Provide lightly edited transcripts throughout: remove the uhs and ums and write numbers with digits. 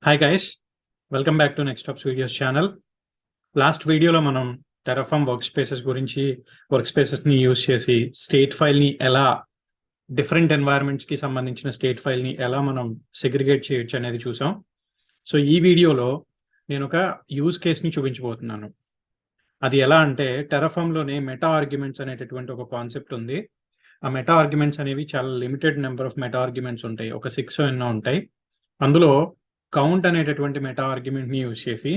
Hi guys, welcome back to next tops videos channel. Last వీడియోలో మనం Terraform work spaces గురించి, work స్పేసెస్ని use చేసి state ఫైల్ని ఎలా డిఫరెంట్ ఎన్వైరన్మెంట్స్కి సంబంధించిన స్టేట్ ఫైల్ని ఎలా మనం సెగ్రిగేట్ చేయొచ్చు అనేది చూసాం. సో ఈ వీడియోలో నేను ఒక యూజ్ కేస్ని చూపించబోతున్నాను. అది ఎలా అంటే టెరాఫార్మ్లోనే మెటా ఆర్గ్యుమెంట్స్ అనేటటువంటి ఒక కాన్సెప్ట్ ఉంది. ఆ మెటా ఆర్గ్యుమెంట్స్ అనేవి చాలా limited number of meta arguments ఉంటాయి, ఒక 6 ఎన్నో ఉంటాయి. అందులో కౌంట్ అనేటటువంటి మెటా ఆర్గ్యుమెంట్ని యూజ్ చేసి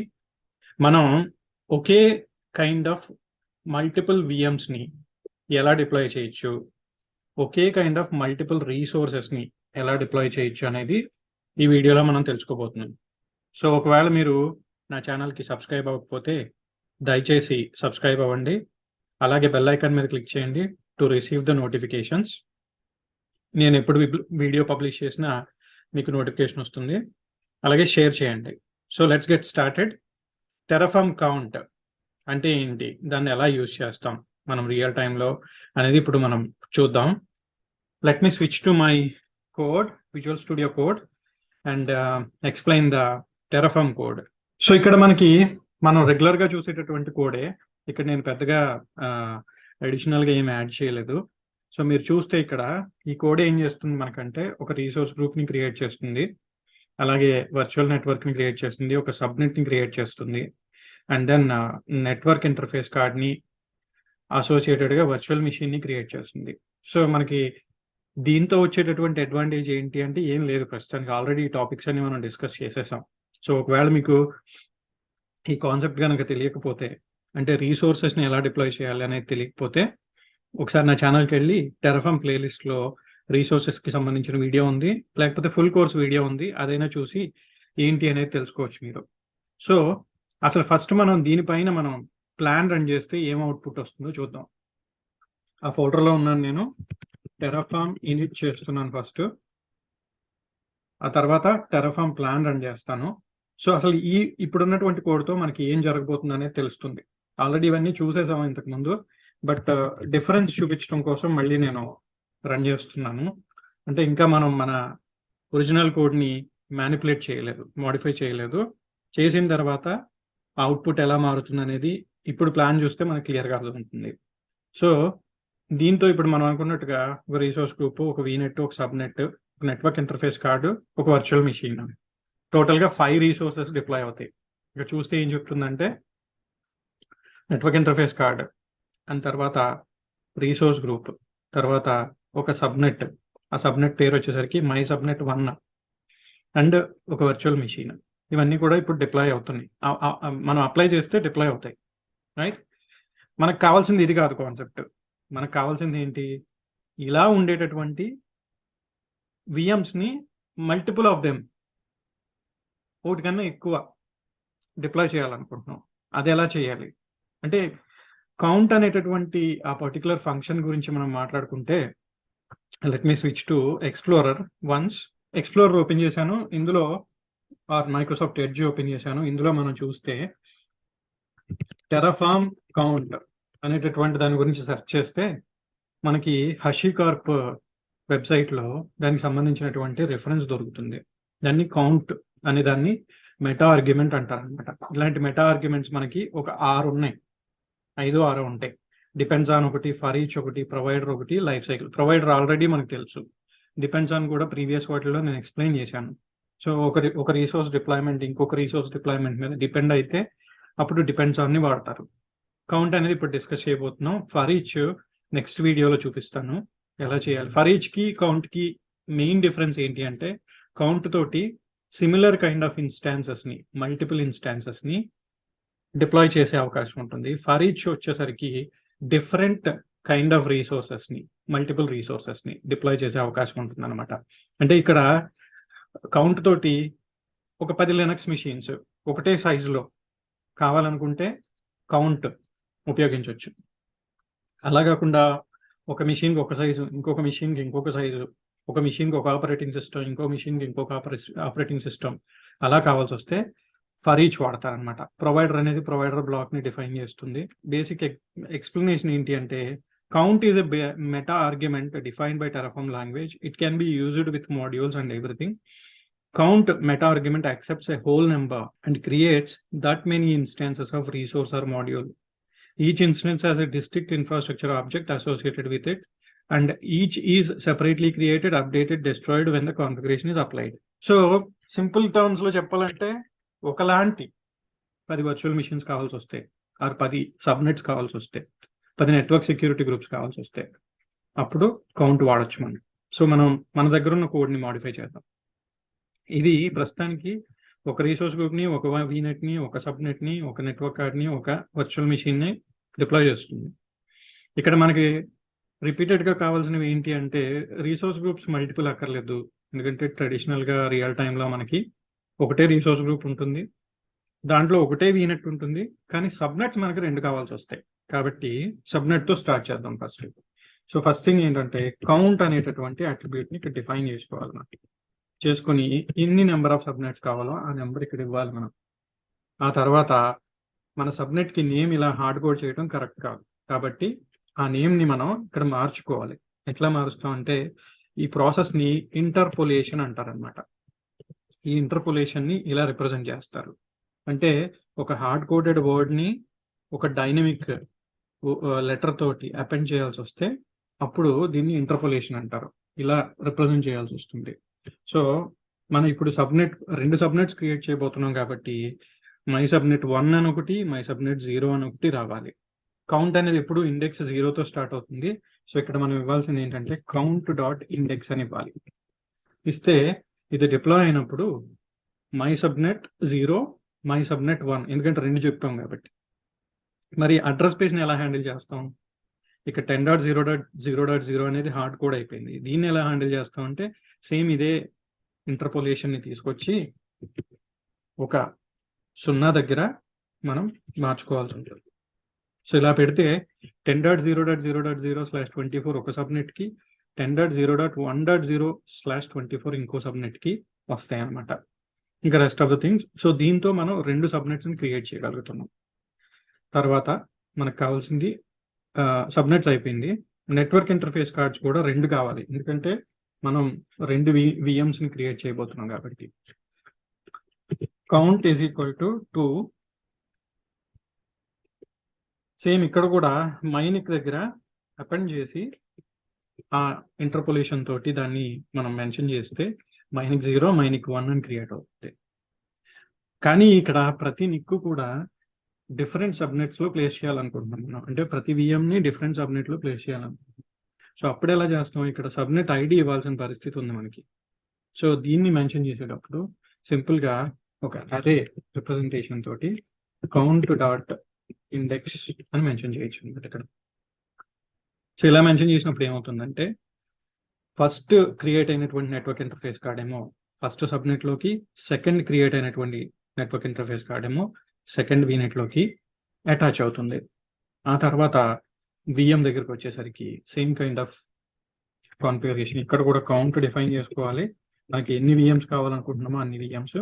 మనం ఒకే కైండ్ ఆఫ్ మల్టిపుల్ విఎమ్స్ని ఎలా డిప్లాయ్ చేయొచ్చు, ఒకే కైండ్ ఆఫ్ మల్టిపుల్ రీసోర్సెస్ని ఎలా డిప్లాయ్ చేయొచ్చు అనేది ఈ వీడియోలో మనం తెలుసుకోబోతున్నాం. సో ఒకవేళ మీరు నా ఛానల్కి సబ్స్క్రైబ్ అవ్వకపోతే దయచేసి సబ్స్క్రైబ్ అవ్వండి, అలాగే బెల్ ఐకాన్ మీద క్లిక్ చేయండి టు రిసీవ్ ద నోటిఫికేషన్స్. నేను ఎప్పుడు వీడియో పబ్లిష్ చేసినా మీకు నోటిఫికేషన్ వస్తుంది. అలాగే షేర్ చేయండి. So let's get started. Terraform count అంటే ఏంటి, దాన్ని ఎలా యూజ్ చేస్తాం మనం రియల్ టైంలో అనేది ఇప్పుడు మనం చూద్దాం. Let me switch to my code, Visual Studio code, and explain the Terraform code. So ఇక్కడ మనం రెగ్యులర్గా చూసేటటువంటి కోడే. ఇక్కడ నేను పెద్దగా అడిషనల్గా ఏమి యాడ్ చేయలేదు. సో మీరు చూస్తే ఇక్కడ ఈ కోడ్ ఏం చేస్తుంది మనకంటే, ఒక రీసోర్స్ గ్రూప్ని క్రియేట్ చేస్తుంది, అలాగే వర్చువల్ నెట్వర్క్ని క్రియేట్ చేస్తుంది, ఒక సబ్నెట్ని క్రియేట్ చేస్తుంది, అండ్ దెన్ నెట్వర్క్ ఇంటర్ఫేస్ కార్డ్ని అసోసియేటెడ్గా వర్చువల్ మిషన్ని క్రియేట్ చేస్తుంది. సో మనకి దీంతో వచ్చేటటువంటి అడ్వాంటేజ్ ఏంటి అంటే ఏం లేదు, ప్రస్తుతానికి ఆల్రెడీ ఈ టాపిక్స్ అన్ని మనం డిస్కస్ చేసేసాం. సో ఒకవేళ మీకు ఈ కాన్సెప్ట్ కనుక తెలియకపోతే, అంటే రీసోర్సెస్ని ఎలా డిప్లాయ్ చేయాలి అనేది తెలియకపోతే, ఒకసారి నా ఛానల్కి వెళ్ళి టెరాఫార్మ్ ప్లేలిస్ట్లో రీసోర్సెస్కి సంబంధించిన వీడియో ఉంది, లేకపోతే ఫుల్ కోర్స్ వీడియో ఉంది, అదైనా చూసి ఏంటి అనేది తెలుసుకోవచ్చు మీరు. సో అసలు ఫస్ట్ మనం దీనిపైన మనం ప్లాన్ రన్ చేస్తే ఏం అవుట్పుట్ వస్తుందో చూద్దాం. ఆ ఫోల్డర్లో ఉన్నాను నేను, టెరాఫార్మ్ ఇనిట్ చేస్తున్నాను ఫస్ట్, ఆ తర్వాత టెరాఫార్మ్ ప్లాన్ రన్ చేస్తాను. సో అసలు ఇప్పుడున్నటువంటి కోడ్తో మనకి ఏం జరగబోతుంది అనేది తెలుస్తుంది. ఆల్రెడీ ఇవన్నీ చూసేసాము ఇంతకుముందు, బట్ డిఫరెన్స్ చూపించడం కోసం మళ్ళీ నేను రన్ చేస్తున్నాను. అంటే ఇంకా మనం మన ఒరిజినల్ కోడ్ని మ్యానిపులేట్ చేయలేదు, మోడిఫై చేయలేదు. చేసిన తర్వాత అవుట్పుట్ ఎలా మారుతుంది అనేది ఇప్పుడు ప్లాన్ చూస్తే మనకు క్లియర్గా అర్థమవుతుంది. సో దీంతో ఇప్పుడు మనం అనుకున్నట్టుగా ఒక రీసోర్స్ గ్రూప్, ఒక వీనెట్, ఒక సబ్నెట్, ఒక నెట్వర్క్ ఇంటర్ఫేస్ కార్డు, ఒక వర్చువల్ మిషన్, టోటల్గా 5 రీసోర్సెస్ డిప్లాయ్ అవుతాయి. ఇక చూస్తే ఏం చెప్తుందంటే, నెట్వర్క్ ఇంటర్ఫేస్ కార్డ్, అండ్ తర్వాత రీసోర్స్ గ్రూప్, తర్వాత ఒక సబ్నెట్, ఆ సబ్నెట్ పేరు వచ్చేసరికి మై సబ్నెట్ 1, అండ్ ఒక వర్చువల్ మిషన్. ఇవన్నీ కూడా ఇప్పుడు డిప్లాయ్ అవుతున్నాయి. మనం అప్లై చేస్తే డిప్లాయ్ అవుతాయి, రైట్? మనకు కావాల్సింది ఇది కాదు కాన్సెప్ట్. మనకు కావాల్సింది ఏంటి, ఇలా ఉండేటటువంటి విఎమ్స్ని మల్టిపుల్ ఆఫ్ దెమ్, ఒకటి కన్నా ఎక్కువ డిప్లాయ్ చేయాలనుకుంటున్నాం. అది ఎలా చేయాలి అంటే, కౌంట్ అనేటటువంటి ఆ పర్టికులర్ ఫంక్షన్ గురించి మనం మాట్లాడుకుంటే, let me switch to explorer once. Explorer open చేశాను, ఇందులో మైక్రోసాఫ్ట్ ఎడ్జ్ ఓపెన్ చేశాను. ఇందులో మనం చూస్తే టెరాఫార్మ్ కౌంట్ అనేటటువంటి దాని గురించి సెర్చ్ చేస్తే మనకి హషీకార్ప్ వెబ్సైట్లో దానికి సంబంధించినటువంటి రిఫరెన్స్ దొరుకుతుంది. దాన్ని కౌంట్ అనే దాన్ని మెటా ఆర్గ్యుమెంట్ అంటారు అనమాట. ఇలాంటి మెటా ఆర్గ్యుమెంట్స్ మనకి ఒక 6 ఉన్నాయి, 5-6 ఉంటాయి. డిపెండ్స్ ఆన్ ఒకటి, ఫర్ ఈచ్ ఒకటి, ప్రొవైడర్ ఒకటి, లైఫ్ సైకిల్. ప్రొవైడర్ ఆల్రెడీ మనకు తెలుసు, డిపెండ్స్ ఆన్ కూడా ప్రీవియస్ వాటిలో నేను ఎక్స్ప్లెయిన్ చేశాను. సో ఒక రీసోర్స్ డిప్లాయ్మెంట్ ఇంకొక రీసోర్స్ డిప్లాయ్మెంట్ మీద డిపెండ్ అయితే అప్పుడు డిపెండ్స్ ఆన్ని వాడతారు. కౌంట్ అనేది ఇప్పుడు డిస్కస్ చేయబోతున్నాం. ఫర్ ఈచ్ నెక్స్ట్ వీడియోలో చూపిస్తాను ఎలా చేయాలి. ఫర్ ఈచ్కి కౌంట్కి మెయిన్ డిఫరెన్స్ ఏంటి అంటే, కౌంట్ తోటి సిమిలర్ కైండ్ ఆఫ్ ఇన్స్టాన్సెస్ని, మల్టిపుల్ ఇన్స్టాన్సెస్ని డిప్లాయ్ చేసే అవకాశం ఉంటుంది. ఫర్ ఈచ్ వచ్చేసరికి డిఫరెంట్ కైండ్ ఆఫ్ రీసోర్సెస్ని, మల్టిపుల్ రీసోర్సెస్ని డిప్లాయ్ చేసే అవకాశం ఉంటుంది అనమాట. అంటే ఇక్కడ కౌంట్ తోటి ఒక 10 లినక్స్ మిషన్స్ ఒకటే సైజులో కావాలనుకుంటే కౌంట్ ఉపయోగించవచ్చు. అలా కాకుండా ఒక మిషన్కి ఒక సైజు, ఇంకొక మిషన్కి ఇంకొక సైజు, ఒక మిషన్కి ఒక ఆపరేటింగ్ సిస్టమ్, ఇంకో మిషన్కి ఇంకొక ఆపరేటింగ్ సిస్టమ్, అలా కావాల్సి వస్తే ఫర్ ఈచ్ వాడతారనమాట. ప్రొవైడర్ అనేది ప్రొవైడర్ బ్లాక్ని డిఫైన్ చేస్తుంది. బేసిక్ ఎక్స్ప్లెనేషన్ ఏంటి అంటే, count is a meta argument defined by Terraform language. It can be used with modules and everything. count meta argument accepts a whole number and creates that many instances of resource or module. Each instance has a distinct infrastructure object associated with it, and each is separately created, updated, destroyed when the configuration is applied. So simple terms లో చెప్పాలంటే ఒకలాంటి 10 virtual machines కావాల్సి వస్తాయి, are 10 subnets కావాల్సి వస్తాయి, 10 network security groups కావాల్సి వస్తాయి, అప్పుడు కౌంట్ వాడచ్చు మనం. సో మనం మన దగ్గర ఉన్న కోడ్ని మాడిఫై చేద్దాం. ఇది ప్రస్తుతానికి ఒక రీసోర్స్ గ్రూప్ని, ఒక వీనెట్ని, ఒక సబ్నెట్ని, ఒక నెట్వర్క్ కార్డ్ని, ఒక వర్చువల్ మిషన్ని డిప్లాయ్ చేస్తుంది. ఇక్కడ మనకి రిపీటెడ్గా కావాల్సినవి ఏంటి అంటే రీసోర్స్ గ్రూప్స్ మల్టిపుల్ అక్కర్లేదు, ఎందుకంటే ట్రెడిషనల్గా రియల్ టైంలో మనకి ఒకటే రీసోర్స్ గ్రూప్ ఉంటుంది, దాంట్లో ఒకటే వీనెట్ ఉంటుంది, కానీ సబ్నెట్స్ మనకి 2 కావాల్సి వస్తాయి. కాబట్టి సబ్నెట్తో స్టార్ట్ చేద్దాం ఫస్ట్. సో ఫస్ట్ థింగ్ ఏంటంటే కౌంట్ అనేటటువంటి అట్రిబ్యూట్ని ఇక్కడ డిఫైన్ చేసుకోవాలి మనం. చేసుకొని ఎన్ని నెంబర్ ఆఫ్ సబ్నెట్స్ కావాలో ఆ నెంబర్ ఇక్కడ ఇవ్వాలి మనం. ఆ తర్వాత మన సబ్నెట్కి నేమ్ ఇలా హార్డ్ కోడ్ చేయడం కరెక్ట్ కాదు, కాబట్టి ఆ నేమ్ని మనం ఇక్కడ మార్చుకోవాలి. ఎట్లా మారుస్తాం అంటే ఈ ప్రాసెస్ని ఇంటర్పోలేషన్ అంటారనమాట. ఈ ఇంటర్పోలేషన్ని ఇలా రిప్రజెంట్ చేస్తారు. అంటే ఒక హార్డ్ కోడెడ్ వర్డ్ని ఒక డైనమిక్ లెటర్ తోటి అపెండ్ చేయాల్సి వస్తే అప్పుడు దీన్ని ఇంటర్పోలేషన్ అంటారు. ఇలా రిప్రజెంట్ చేయాల్సి వస్తుంది. సో మనం ఇప్పుడు రెండు సబ్నెట్స్ క్రియేట్ చేయబోతున్నాం కాబట్టి మై సబ్నెట్ 1 అని ఒకటి, మై సబ్నెట్ 0 అని ఒకటి రావాలి. కౌంట్ అనేది ఎప్పుడు ఇండెక్స్ 0తో స్టార్ట్ అవుతుంది. సో ఇక్కడ మనం ఇవ్వాల్సింది ఏంటంటే కౌంట్ డాట్ ఇండెక్స్ అని ఇవ్వాలి. ఇస్తే ఇది డిప్లాయ్ అయినప్పుడు మై సబ్నెట్ 0, మై సబ్నెట్ 1, ఎందుకంటే 2 చెప్తాం కాబట్టి. మరి అడ్రస్ స్పేస్ని ఎలా హ్యాండిల్ చేస్తాం? ఇక 10.0.0.0 అనేది హార్డ్ కోడ్ అయిపోయింది. దీన్ని ఎలా హ్యాండిల్ చేస్తాం అంటే సేమ్ ఇదే ఇంటర్పోలేషన్ని తీసుకొచ్చి ఒక 0 దగ్గర మనం మార్చుకోవాల్సి ఉంటుంది. సో ఇలా పెడితే 10.0.0.0/24 ఒక సబ్నెట్కి, 10.0.1.0/24 ఇంకో సబ్నెట్కి వస్తాయి అన్నమాట. ఇంకా rest of the things. So దీంతో మనం 2 సబ్నెట్స్ని క్రియేట్ చేయగలుగుతున్నాం. తర్వాత మనకు కావాల్సింది సబ్నెట్స్ అయిపోయింది. నెట్వర్క్ ఇంటర్ఫేస్ కార్డ్స్ కూడా 2 కావాలి, ఎందుకంటే మనం 2 VMస్ని క్రియేట్ చేయబోతున్నాం కాబట్టి. Count is equal to 2. Same ఇక్కడ కూడా మైనిక్ దగ్గర అపెండ్ చేసి ఆ ఇంటర్పోలేషన్ తోటి దాన్ని మనం మెన్షన్ చేస్తే మైనిక్ 0, మైనిక్ 1 అని క్రియేట్ అవుతుంది. కానీ ఇక్కడ ప్రతి నిక్కు కూడా డిఫరెంట్ సబ్నెట్స్లో ప్లేస్ చేయాలనుకుంటున్నాం మనం. అంటే ప్రతి విఎంని డిఫరెంట్ సబ్నెట్లో ప్లేస్ చేయాలనుకుంటున్నాం. సో అప్పుడు ఎలా చేస్తాం? ఇక్కడ సబ్నెట్ ఐడి ఇవ్వాల్సిన పరిస్థితి ఉంది మనకి. సో దీన్ని మెన్షన్ చేసేటప్పుడు సింపుల్గా ఒక అరే రిప్రజెంటేషన్ తోటి కౌంట్ డాట్ ఇండెక్స్ అని మెన్షన్ చేయొచ్చు అనమాట ఇక్కడ. సో ఇలా మెన్షన్ చేసినప్పుడు ఏమవుతుందంటే ఫస్ట్ క్రియేట్ అయినటువంటి నెట్వర్క్ ఇంటర్ఫేస్ కార్డ్ ఏమో ఫస్ట్ సబ్నెట్లోకి, సెకండ్ క్రియేట్ అయినటువంటి నెట్వర్క్ ఇంటర్ఫేస్ కార్డ్ ఏమో సెకండ్ వీనెట్లోకి అటాచ్ అవుతుంది. ఆ తర్వాత విఎం దగ్గరికి వచ్చేసరికి సేమ్ కైండ్ ఆఫ్ కాన్ఫిగరేషన్. ఇక్కడ కూడా కౌంట్ డిఫైన్ చేసుకోవాలి, మనకి ఎన్ని విఎమ్స్ కావాలనుకుంటున్నామో అన్ని విఎమ్స్.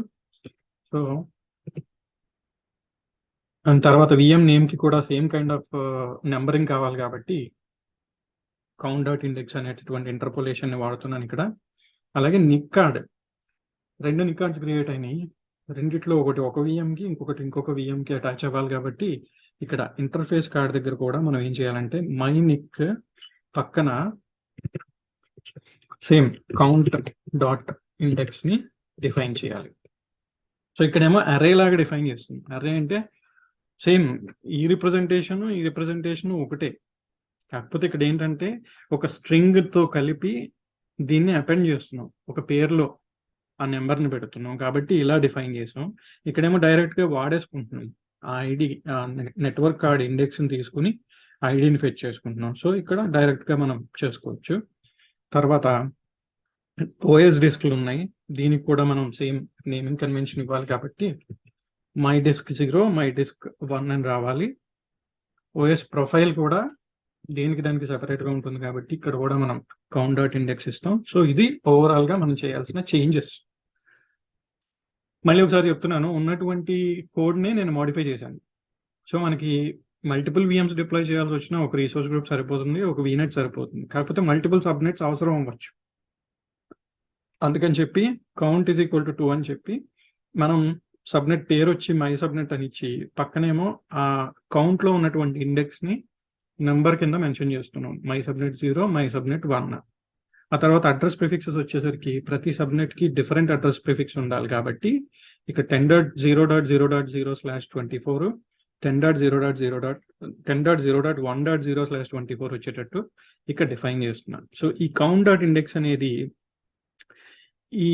సో అండ్ తర్వాత విఎం నేమ్కి కూడా సేమ్ కైండ్ ఆఫ్ నెంబరింగ్ కావాలి కాబట్టి కౌంట్ డాట్ ఇండెక్స్ అనేటటువంటి ఇంటర్పోలేషన్ని వాడుతున్నాను ఇక్కడ. అలాగే Nick card, 2 Nick cards create అయినాయి. రెండిట్లో ఒకటి ఒక విఎంకి, ఇంకొకటి ఇంకొక విఎంకి అటాచ్ అవ్వాలి కాబట్టి ఇక్కడ ఇంటర్ఫేస్ కార్డ్ దగ్గర కూడా మనం ఏం చేయాలంటే మై నిక్ పక్కన సేమ్ కౌంట్ డాట్ ఇండెక్స్ని డిఫైన్ చేయాలి. సో ఇక్కడేమో అరే లాగా డిఫైన్ చేస్తుంది. అరే అంటే సేమ్ ఈ రిప్రజెంటేషన్ ఒకటే, కాకపోతే ఇక్కడ ఏంటంటే ఒక స్ట్రింగ్తో కలిపి దీన్ని అపెండ్ చేస్తున్నాం, ఒక పేరులో ఆ నెంబర్ని పెడుతున్నాం కాబట్టి ఇలా డిఫైన్ చేసాం. ఇక్కడేమో డైరెక్ట్గా వాడేసుకుంటున్నాం ఆ ఐడి, నెట్వర్క్ కార్డ్ ఇండెక్స్ని తీసుకుని ఐడిని ఫెచ్ చేసుకుంటున్నాం. సో ఇక్కడ డైరెక్ట్గా మనం చేసుకోవచ్చు. తర్వాత ఓఎస్ డిస్క్లు ఉన్నాయి, దీనికి కూడా మనం సేమ్ నేమింగ్ కన్వెన్షన్ ఇవ్వాలి కాబట్టి మై డిస్క్ 0, మై డిస్క్ 1 అని రావాలి. ఓఎస్ ప్రొఫైల్ కూడా దేనికి దానికి సెపరేట్గా ఉంటుంది కాబట్టి ఇక్కడ కూడా మనం కౌంట్ డాట్ ఇండెక్స్ ఇస్తాం. సో ఇది ఓవరాల్గా మనం చేయాల్సిన చేంజెస్. మళ్ళీ ఒకసారి చెప్తున్నాను, ఉన్నటువంటి కోడ్ని నేను మోడిఫై చేశాను. సో మనకి మల్టిపుల్ విఎమ్స్ డిప్లాయ్ చేయాల్సి వచ్చినా ఒక రీసోర్స్ గ్రూప్ సరిపోతుంది, ఒక వీనెట్ సరిపోతుంది. కాకపోతే మల్టిపుల్ సబ్నెట్స్ అవసరం అవ్వచ్చు. అందుకని చెప్పి కౌంట్ ఈజ్ ఈక్వల్ టు 2 అని చెప్పి మనం సబ్నెట్ పేరు వచ్చి మై సబ్నెట్ అని ఇచ్చి పక్కనేమో ఆ కౌంట్ లో ఉన్నటువంటి ఇండెక్స్ ని నెంబర్ కింద మెన్షన్ చేస్తున్నాం. My subnet 0, my subnet 1. ఆ తర్వాత అడ్రస్ ప్రిఫిక్సెస్ వచ్చేసరికి ప్రతి సబ్నెట్ కి డిఫరెంట్ అడ్రస్ ప్రిఫిక్స్ ఉండాలి కాబట్టి ఇక్కడ 10.0.0.0/24 10.0.1.0/24 వచ్చేటట్టు ఇక్కడ డిఫైన్ చేస్తున్నాను. సో ఈ కౌంట్ డాట్ ఇండెక్స్ అనేది ఈ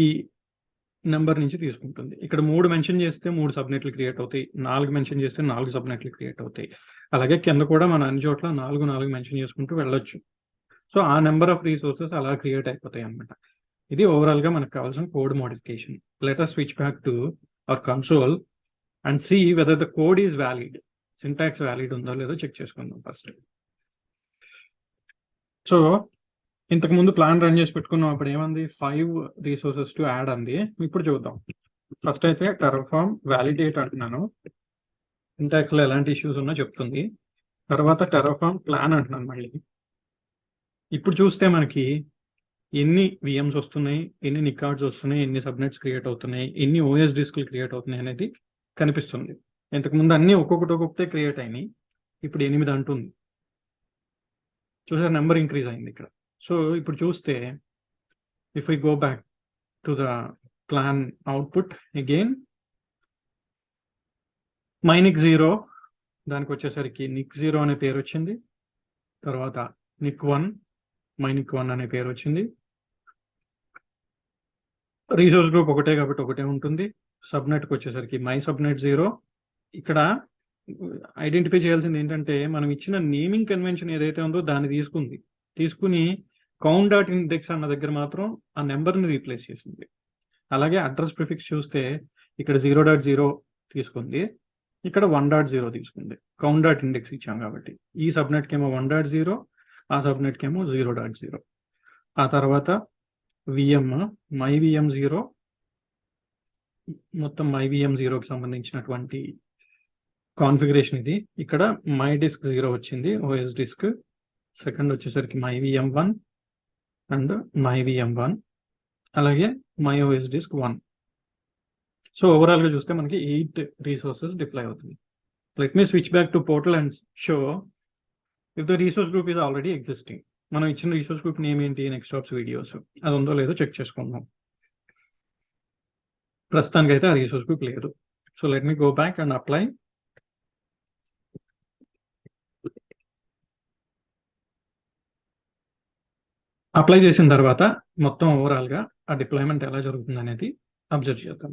నెంబర్ నుంచి తీసుకుంటుంది. ఇక్కడ 3 మెన్షన్ చేస్తే 3 సబ్నెట్లు క్రియేట్ అవుతాయి, 4 మెన్షన్ చేస్తే 4 సబ్నెట్లు క్రియేట్ అవుతాయి. అలాగే కింద కూడా మన అన్ని చోట్ల 4 మెన్షన్ చేసుకుంటూ వెళ్ళొచ్చు. సో ఆ నెంబర్ ఆఫ్ రీసోర్సెస్ అలా క్రియేట్ అయిపోతాయి అన్నమాట. ఇది ఓవరాల్ గా మనకు కావాల్సిన code modification. Let us switch back to our console and see whether the code is valid. Syntax valid ఉందో లేదో చెక్ చేసుకుందాం ఫస్ట్. సో ఇంతకు ముందు ప్లాన్ రన్ చేసి పెట్టుకున్నాం, అప్పుడు ఏమంది 5 రీసోర్సెస్ టు యాడ్ అంది. ఇప్పుడు చూద్దాం. ఫస్ట్ అయితే టెర్రాఫార్మ్ వ్యాలిడేట్ అంటున్నాను, సింటాక్స్ లో ఎలాంటి ఇష్యూస్ ఉన్నా చెప్తుంది. తర్వాత టెర్రాఫార్మ్ ప్లాన్ అంటున్నాను మళ్ళీ. ఇప్పుడు చూస్తే మనకి ఎన్ని విఎమ్స్ వస్తున్నాయి, ఎన్ని నికార్డ్స్ వస్తున్నాయి, ఎన్ని సబ్నెట్స్ క్రియేట్ అవుతున్నాయి, ఎన్ని ఓఎస్ డిస్క్లు క్రియేట్ అవుతున్నాయి అనేది కనిపిస్తుంది. ఇంతకుముందు అన్ని ఒక్కొక్కటే క్రియేట్ అయినాయి, ఇప్పుడు 8 అంటుంది. చూసారు, నెంబర్ ఇంక్రీజ్ అయింది ఇక్కడ. సో ఇప్పుడు చూస్తే if I go back to the plan output again, మైనిక్ 0 దానికి వచ్చేసరికి నిక్ 0 అనే పేరు వచ్చింది. తర్వాత నిక్ 1 మైనిక్ 1 అనే పేరు వచ్చింది. రీసోర్స్ గ్రూప్ ఒకటే కాబట్టి ఒకటే ఉంటుంది. సబ్నెట్కి వచ్చేసరికి మై సబ్నెట్ 0. ఇక్కడ ఐడెంటిఫై చేయాల్సింది ఏంటంటే మనం ఇచ్చిన నేమింగ్ కన్వెన్షన్ ఏదైతే ఉందో దాన్ని తీసుకుని కౌంట్ డాట్ ఇండెక్స్ అన్న దగ్గర మాత్రం ఆ నెంబర్ని రీప్లేస్ చేసింది. అలాగే అడ్రస్ ప్రిఫిక్స్ చూస్తే ఇక్కడ 0.0 తీసుకుంది, ఇక్కడ 1.0 తీసుకుంది. కౌంట్ డాట్ ఇండెక్స్ ఇచ్చాం కాబట్టి ఈ సబ్నెట్కి ఏమో 1.0, ఆ సబ్నెట్కి ఏమో 0.0. ఆ తర్వాత విఎం మై విఎం 0, మొత్తం మై విఎం 0కి సంబంధించినటువంటి కాన్ఫిగరేషన్ ఇది. ఇక్కడ మై డిస్క్ 0 వచ్చింది, ఓఎస్ డిస్క్. సెకండ్ వచ్చేసరికి my VM 1 and my VM 1, అలాగే my OS disk 1. So overall గా చూస్తే మనకి 8 రీసోర్సెస్ డిప్లాయ్ అవుతుంది. Let me switch back to portal and show if the resource group is already existing. మనం ఇచ్చిన resource group name ఏంటి, next stops videos, అది ఉందో లేదో చెక్ చేసుకుందాం. ప్రస్తుతానికి అయితే ఆ రీసోర్స్ గ్రూప్ లేదు. So let me go back and apply. Apply చేసిన తర్వాత మొత్తం ఓవరాల్ గా ఆ డిప్లాయ్మెంట్ ఎలా జరుగుతుంది అనేది అబ్జర్వ్ చేద్దాం.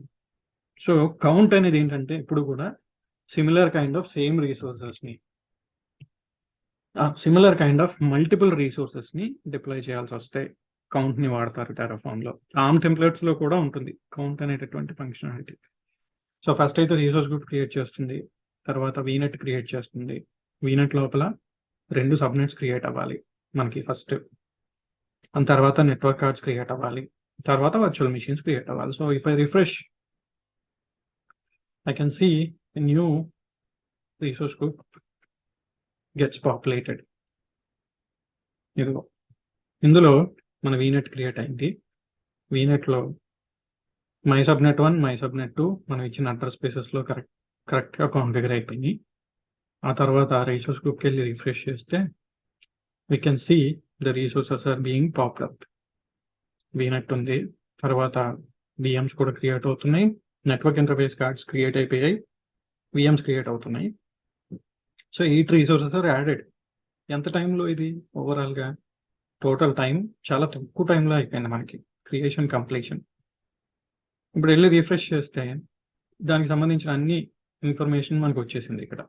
సో కౌంట్ అనేది ఏంటంటే ఇప్పుడు కూడా similar kind of same resources ని, similar kind of multiple resources ని డిప్లాయ్ చేయాల్సి వస్తే కౌంట్ ని వాడతారు టెర్రాఫార్మ్ లో. ఆర్మ్ టెంప్లెట్స్ లో కూడా ఉంటుంది కౌంట్ అనేటటువంటి ఫంక్షనాలిటీ. సో ఫస్ట్ అయితే రీసోర్స్ గ్రూప్ క్రియేట్ చేస్తుంది, తర్వాత వీనెట్ క్రియేట్ చేస్తుంది. వీనెట్ లోపల 2 సబ్నెట్స్ క్రియేట్ అవ్వాలి మనకి ఫస్ట్, అండ్ తర్వాత నెట్వర్క్ కార్డ్స్ క్రియేట్ అవ్వాలి, తర్వాత వర్చువల్ మెషిన్స్ క్రియేట్ అవ్వాలి. So if I refresh, I can see a new resource group gets populated. ఇందులో మన వీనెట్ క్రియేట్ అయింది. వీనెట్ లో మై సబ్నెట్ 1, మై సబ్నెట్ 2 మనం ఇచ్చిన అడ్రస్ స్పేసెస్ లో కరెక్ట్ గా కాన్ఫిగర్ అయిపోయింది. ఆ తర్వాత రీసోర్స్ గ్రూప్కి వెళ్ళి రిఫ్రెష్ చేస్తే we can see the resources are being popped up. VNet ఉంది, తర్వాత విఎమ్స్ కూడా క్రియేట్ అవుతున్నాయి, నెట్వర్క్ ఇంటర్ఫేస్ కార్డ్స్ క్రియేట్ అయిపోయాయి, విఎమ్స్ క్రియేట్ అవుతున్నాయి. So 8 resources are added. ఎంత టైంలో ఇది ఓవరాల్ గా? టోటల్ టైం చాలా తక్కువ టైంలో అయిపోయింది మనకి క్రియేషన్ కంప్లీషన్. ఇప్పుడు వెళ్ళి రిఫ్రెష్ చేస్తే దానికి సంబంధించిన అన్ని ఇన్ఫర్మేషన్ మనకు వచ్చేసింది. ఇక్కడ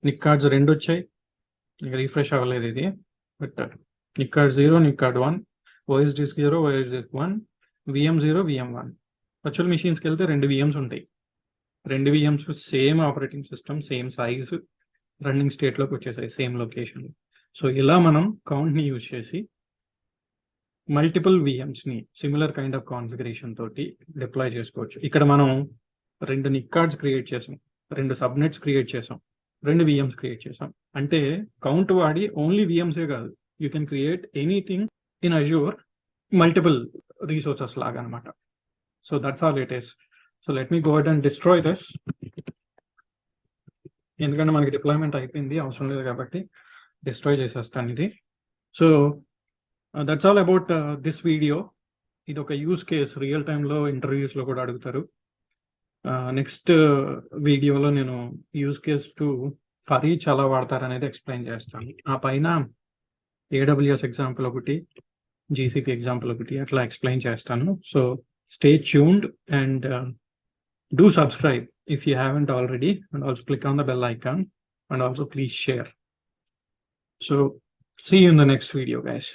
నిక్ కార్డ్స్ 2 వచ్చాయి, రిఫ్రెష్ అవ్వలేదు ఇది, but NIC card 0, NIC card 1, OS disk 0, OS disk 1, VM 0, VM 1. Virtual మెషిన్స్కి వెళ్తే 2 విఎమ్స్ ఉంటాయి. 2 VMs same operating system, same size, running స్టేట్లోకి వచ్చేసాయి సేమ్ లొకేషన్. సో ఇలా మనం కౌంట్ని యూజ్ చేసి మల్టిపుల్ విఎమ్స్ని సిమిలర్ కైండ్ ఆఫ్ కాన్ఫిగరేషన్ తోటి డిప్లాయ్ చేసుకోవచ్చు. ఇక్కడ మనం 2 నిక్ కార్డ్స్ క్రియేట్ చేసాం, 2 సబ్నెట్స్ క్రియేట్ చేసాం, 2 విఎమ్స్ క్రియేట్ చేసాం. అంటే కౌంట్ వాడి ఓన్లీ విఎమ్సే కాదు, you can create anything in Azure multiple resources లాగా అనమాట. So that's all it is. So let me go ahead and destroy this. ఎందుకంటే మనకి డిప్లాయ్మెంట్ అయిపోయింది, అవసరం లేదు కాబట్టి డిస్ట్రాయ్ చేసేస్తాను ఇది. So that's all about this video. ఇది ఒక యూస్ కేస్, రియల్ టైంలో ఇంటర్వ్యూస్లో కూడా అడుగుతారు. నెక్స్ట్ వీడియోలో నేను use case to for each ఎలా వాడతారు అనేది ఎక్స్ప్లెయిన్ చేస్తాను. ఆ పైన AWS ఎగ్జాంపుల్ ఒకటి, GCP ఎగ్జాంపుల్ ఒకటి అట్లా ఎక్స్ప్లెయిన్ చేస్తాను. So stay tuned and do subscribe if you haven't already, and also click on the bell icon, and also please share. So see you in the next video, guys.